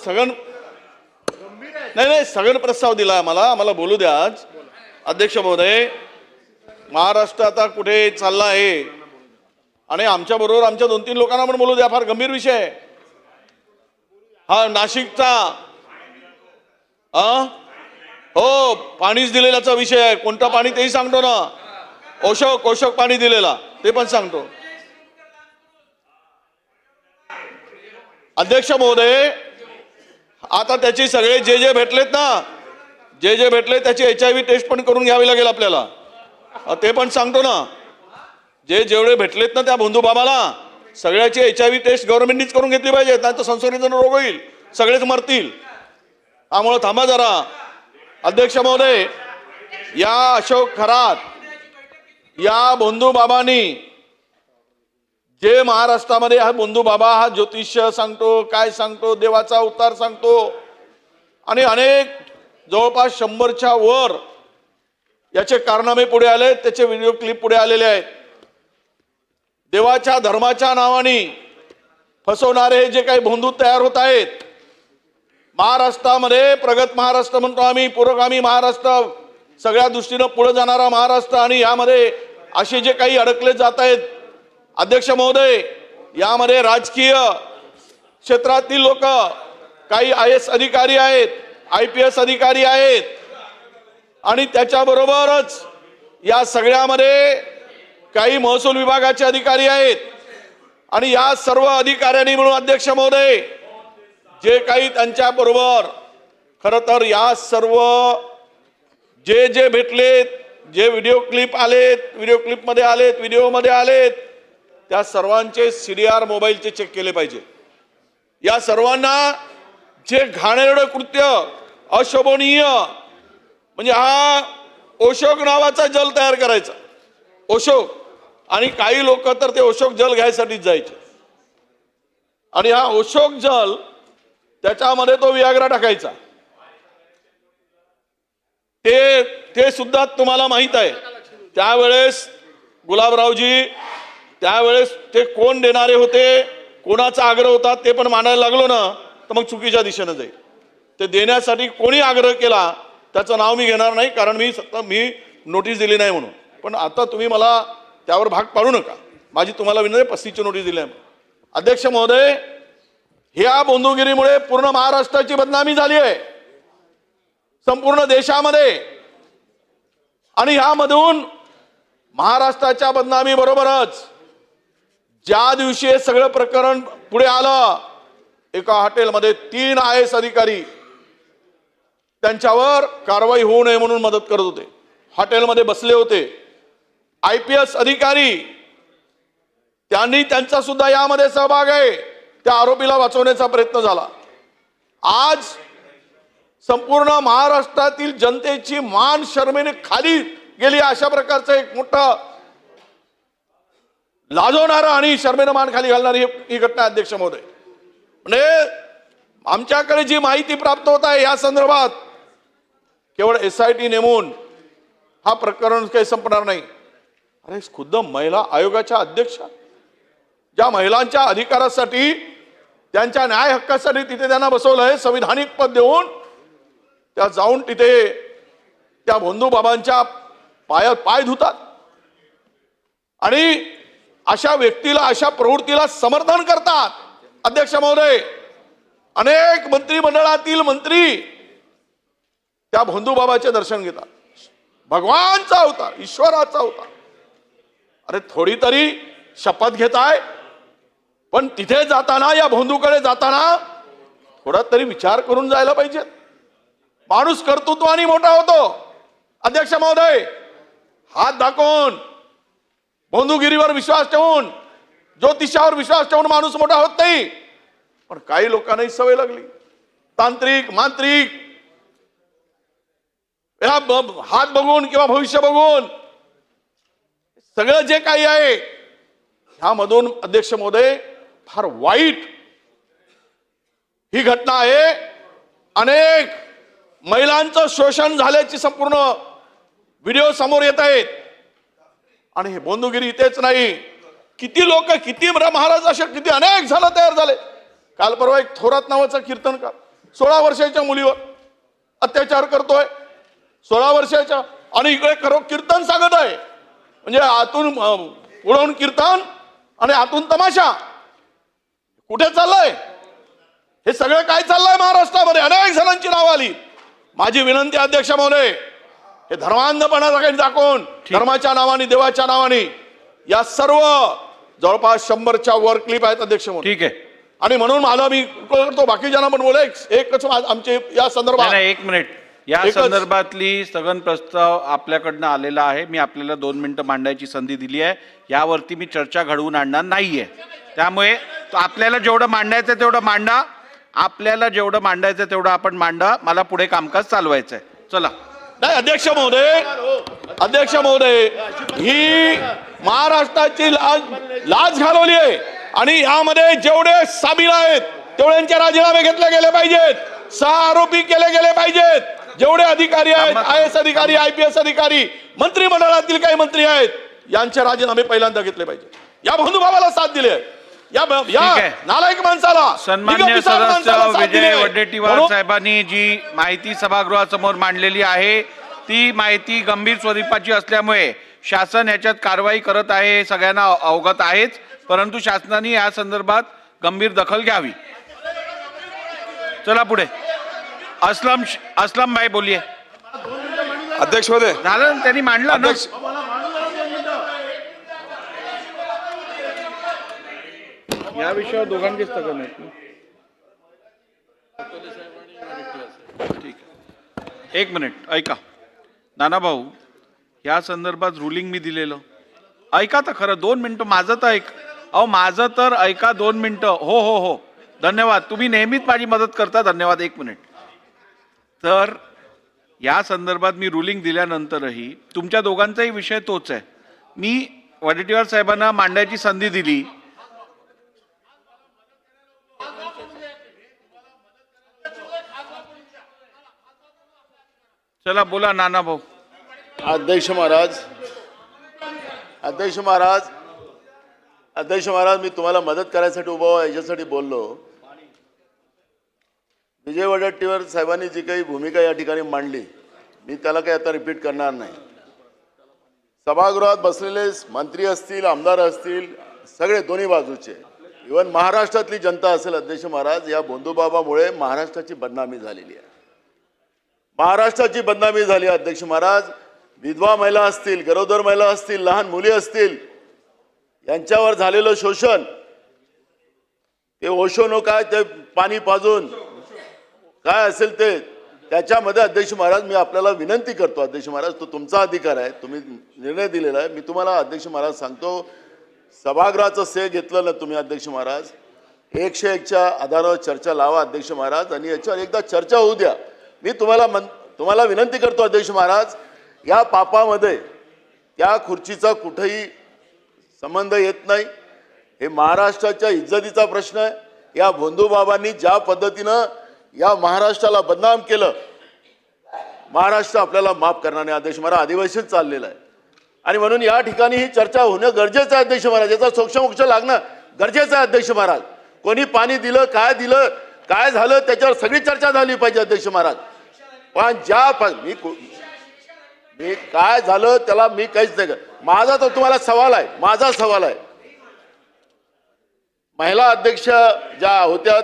सगळं नाही सगळं प्रस्ताव दिला आम्हाला बोलू द्या. आज अध्यक्ष महोदय, महाराष्ट्र आता कुठे चालला आहे आणि आमच्या बरोबर आमच्या 2-3 लोकांना पण बोलू द्या. फार गंभीर विषय आहे हा. नाशिकचा हो पाणीच दिलेल्याचा विषय आहे. कोणतं पाणी तेही सांगतो ना. ओशक पाणी दिलेला ते पण सांगतो. अध्यक्ष महोदय, आता त्याची सगळे जे भेटलेत ना, जे भेटले त्याची HIV टेस्ट पण करून घ्यावी लागेल आपल्याला. ते पण सांगतो ना. जेवढे भेटलेत ना त्या बंधू बाबाला सगळ्याची HIV टेस्ट गव्हर्नमेंटनीच करून घेतली पाहिजे. नाही तर संसर्गजन्य रोग होईल, सगळेच मरतील. त्यामुळे थांबा जरा. अध्यक्ष महोदय, या अशोक खरात या बंधू बाबांनी जे महाराष्ट्रामध्ये हा बंधू बाबा हा ज्योतिष्य सांगतो, काय सांगतो, देवाचा अवतार सांगतो आणि अनेक जवळपास 100च्या वर याचे कारनामे पुढे आले, त्याचे व्हिडिओ क्लिप पुढे आलेले आहेत. देवाच्या धर्माच्या नावाने फसवणारे जे काही बंधू तयार होत आहेत महाराष्ट्रामध्ये, प्रगत महाराष्ट्र म्हणतो आम्ही, पुरोगामी महाराष्ट्र, सगळ्या दृष्टीनं पुढे जाणारा महाराष्ट्र, आणि यामध्ये असे जे काही अडकले जात आहेत अध्यक्ष महोदय, यामध्ये राजकीय क्षेत्रातील लोक, काही IAS अधिकारी आहेत, IPS अधिकारी आहेत आणि त्याच्याबरोबरच या सगळ्यामध्ये काही महसूल विभागाचे अधिकारी आहेत. आणि या सर्व अधिकाऱ्यांनी मिळून अध्यक्ष महोदय जे काही त्यांच्या बरोबर खरं तर या सर्व जे भेटलेत, जे व्हिडिओ क्लिप आलेत, व्हिडिओ क्लिपमध्ये आलेत, व्हिडिओमध्ये आलेत, त्या सर्वांचे CDR मोबाईलचे चेक केले पाहिजे. या सर्वांना जे घाणेरडं कृत्य, अशोभनीय, म्हणजे हा ओशोक नावाचा जल तयार करायचा, ओशोक, आणि काही लोक तर ते ओशोक जल घ्यायसाठीच जायचे. आणि हा ओशोक जल त्याच्यामध्ये तो वियाग्रा टाकायचा. ते सुद्धा तुम्हाला माहित आहे. त्यावेळेस गुलाबरावजी, त्यावेळेस ते कोण देणारे होते, कोणाचा आग्रह होता ते पण मानायला लागलो ना तर मग चुकीच्या दिशेने जाईल. ते देण्यासाठी कोणी आग्रह केला त्याचं नाव मी घेणार नाही, कारण मी नोटीस दिली नाही म्हणून. पण आता तुम्ही मला त्यावर भाग पाडू नका. माझी तुम्हाला विनंती, 35ची नोटीस दिली आहे. अध्यक्ष महोदय, ह्या बंधुगिरीमुळे पूर्ण महाराष्ट्राची बदनामी झाली आहे, संपूर्ण देशामध्ये. आणि ह्यामधून महाराष्ट्राच्या बदनामी बरोबरच ज्या दिवशी हे सगळं प्रकरण पुढे आलं, एका हॉटेलमध्ये 3 IAS अधिकारी त्यांच्यावर कारवाई होऊ नये म्हणून मदत करत होते, हॉटेलमध्ये बसले होते. IPS अधिकारी त्यांनी त्यांचा सुद्धा यामध्ये सहभाग आहे. त्या आरोपीला वाचवण्याचा प्रयत्न झाला. आज संपूर्ण महाराष्ट्रातील जनतेची मान शर्मेने खाली गेली, अशा प्रकारचं एक मोठं लाजवणारं आणि शर्मेनं मान खाली घालणारी ही घटना अध्यक्ष महोदय. म्हणजे आमच्याकडे जी माहिती प्राप्त होत आहे या संदर्भात, केवळ SIT नेमून हा प्रकरण काही संपणार नाही. अरे खुद्द महिला आयोगाच्या अध्यक्षा, ज्या महिलांच्या अधिकारासाठी, त्यांच्या न्याय हक्कासाठी तिथे त्यांना बसवलंय, संविधानिक पद देऊन त्या जाऊन तिथे त्या बंधू बाबांच्या पायात पाय धुतात. आणि अशा व्यक्तीला, अशा प्रवृत्तीला समर्थन करतात. अध्यक्ष महोदय, अनेक मंत्रिमंडळातील मंत्री त्या बंधू बाबाचे दर्शन घेतात. भगवानचा अवतार, ईश्वराचा अवतार. अरे थोडी तरी शपथ घेताय, पण तिथे जाताना, या बंधूकडे जाताना थोडा तरी विचार करून जायला पाहिजे. माणूस कर्तृत्वाने मोठा होतो. अध्यक्ष महोदय, हात दाखवून, बंधुगिरीवर विश्वास ठेवून, ज्योतिषावर विश्वास ठेवून माणूस मोठा होत नाही. पण काही लोकांनाही सवय लागली, तांत्रिक, मांत्रिक, हात बघून किंवा भविष्य बघून सगळं जे काही आहे ह्यामधून अध्यक्ष महोदय फार वाईट ही घटना आहे. अनेक महिलांचं शोषण झाल्याची संपूर्ण व्हिडिओ समोर येत आहेत. आणि हे बंधुगिरी इथेच नाही, किती लोक, किती महाराज असे किती अनेक जण तयार झाले. काल परवा एक थोरात नावाचा कीर्तनकार, 16 वर्षाच्या मुलीवर अत्याचार करतोय, 16 वर्षाच्या, आणि इकडे खरं कीर्तन सांगत आहे, म्हणजे आतून पुढून कीर्तन आणि आतून तमाशा. कुठे चाललंय हे सगळं? काय चाललंय महाराष्ट्रामध्ये? अनेक जणांची नावं आली. माझी विनंती अध्यक्ष महोदय, हे धर्मांधपणा दाखवून धर्माच्या नावाने, देवाच्या नावाने, या सर्व जवळपास 100च्या वर क्लिप आहेत अध्यक्ष महोदय. ठीक आहे. आणि म्हणून मला मी करतो, बाकीच्यांना पण बोला, एकच आमचे या संदर्भात. एक मिनिट, या संदर्भातली स्थगन प्रस्ताव आपल्याकडनं आलेला आहे. मी आपल्याला 2 मिनिटं मांडायची संधी दिली आहे. यावरती मी चर्चा घडवून आणणार नाहीये. त्यामुळे आपल्याला जेवढं मांडायचं तेवढं मांडा, आपल्याला जेवढं मांडायचं तेवढं आपण मांडा. मला पुढे कामकाज चालवायचंय. चला. नाही अध्यक्ष महोदय, ही महाराष्ट्राची लाज घालवली आहे, आणि यामध्ये जेवढे सामील आहेत तेवढ्यांचे राजीनामे घेतले गेले पाहिजेत. 6 आरोपी केले गेले पाहिजेत. जेवढे अधिकारी आहेत, IAS अधिकारी, IPS अधिकारी, मंत्रिमंडळातील काही मंत्री आहेत, यांचे राजीनामे पहिल्यांदा घेतले पाहिजे. या बंधुभावाला साथ दिली आहे, या नालायक माणसाला, सन्मान्य सदस्य विजय वडेट्टीवार साहेबांनी जी माहिती सभागृहासमोर मांडलेली आहे ती माहिती गंभीर स्वरूपाची असल्यामुळे शासन याच्यात कारवाई करत आहे, सगळ्यांना अवगत आहेच, परंतु शासनाने या संदर्भात गंभीर दखल घ्यावी. चला पुढे. असलम भाई बोलिए. अध्यक्ष महोदय, झालं, त्यांनी मांडलं ना. या विषयावर दोघांचे स्थगन आहेत. ठीक आहे, 1 मिनिट ऐका. नाना भाऊ, या संदर्भात रुलिंग मी दिलेलं ऐका तर खरं. 2 मिनिटं माझं तर ऐक. अहो माझं तर ऐका 2 मिनिटं. हो हो हो, धन्यवाद. तुम्ही नेहमीच माझी मदत करता. धन्यवाद. 1 मिनिट. तर या संदर्भात मी रुलिंग दिल्यानंतरही तुमच्या दोघांचाही विषय तोच आहे. मी वडेट्टीवार साहेबांना मांडायची संधी दिली. चला बोला नाना भाऊ. अध्यक्ष महाराज, मी तुम्हाला मदत करायसाठी उभा आहे, याच्यासाठी बोललो. विजय वडेट्टीवार साहेबांनी जी काही भूमिका या ठिकाणी मांडली, मी त्याला काही आता रिपीट करणार नाही. सभागृहात बसलेले मंत्री असतील, आमदार असतील, सगळे दोन्ही बाजूचे, इव्हन महाराष्ट्रातली जनता असेल, अध्यक्ष महाराज, या भोंदूबाबामुळे महाराष्ट्राची बदनामी झालेली आहे. महाराष्ट्राची बदनामी झाली अध्यक्ष महाराज. विधवा महिला असतील, गरोदर महिला असतील, लहान मुली असतील, यांच्यावर झालेलं शोषण, ते ओशोनो काय, ते पाणी पाजून काय असेल ते, त्याच्यामध्ये अध्यक्ष महाराज मी आपल्याला विनंती करतो. अध्यक्ष महाराज, तो तुमचा अधिकार आहे, तुम्ही निर्णय दिलेला आहे. मी तुम्हाला अध्यक्ष महाराज सांगतो, सभागृहाचं श्रेय घेतलं ना तुम्ही अध्यक्ष महाराज. 101च्या आधारावर चर्चा लावा अध्यक्ष महाराज, आणि याच्यावर एकदा चर्चा होऊ द्या. मी तुम्हाला विनंती करतो अध्यक्ष महाराज, या पापामध्ये त्या खुर्चीचा कुठेही संबंध येत नाही. हे महाराष्ट्राच्या इज्जतीचा प्रश्न आहे. या भोंदूबाबांनी ज्या पद्धतीनं या महाराष्ट्राला बदनाम केलं, महाराष्ट्र आपल्याला माफ करणार नाही अध्यक्ष महाराज. अधिवेशन चाललेलं आहे, आणि म्हणून या ठिकाणी ही चर्चा होणं गरजेचं आहे अध्यक्ष महाराज. याचा सोक्षमोक्ष लागणं गरजेचं आहे अध्यक्ष महाराज. कोणी पाणी दिलं, काय झालं, त्याच्यावर सगळी चर्चा झाली पाहिजे अध्यक्ष महाराज. पण मी काय झालं त्याला मी काहीच नाही. माझा तर तुम्हाला सवाल आहे, माझा सवाल आहे. महिला अध्यक्ष ज्या होत्या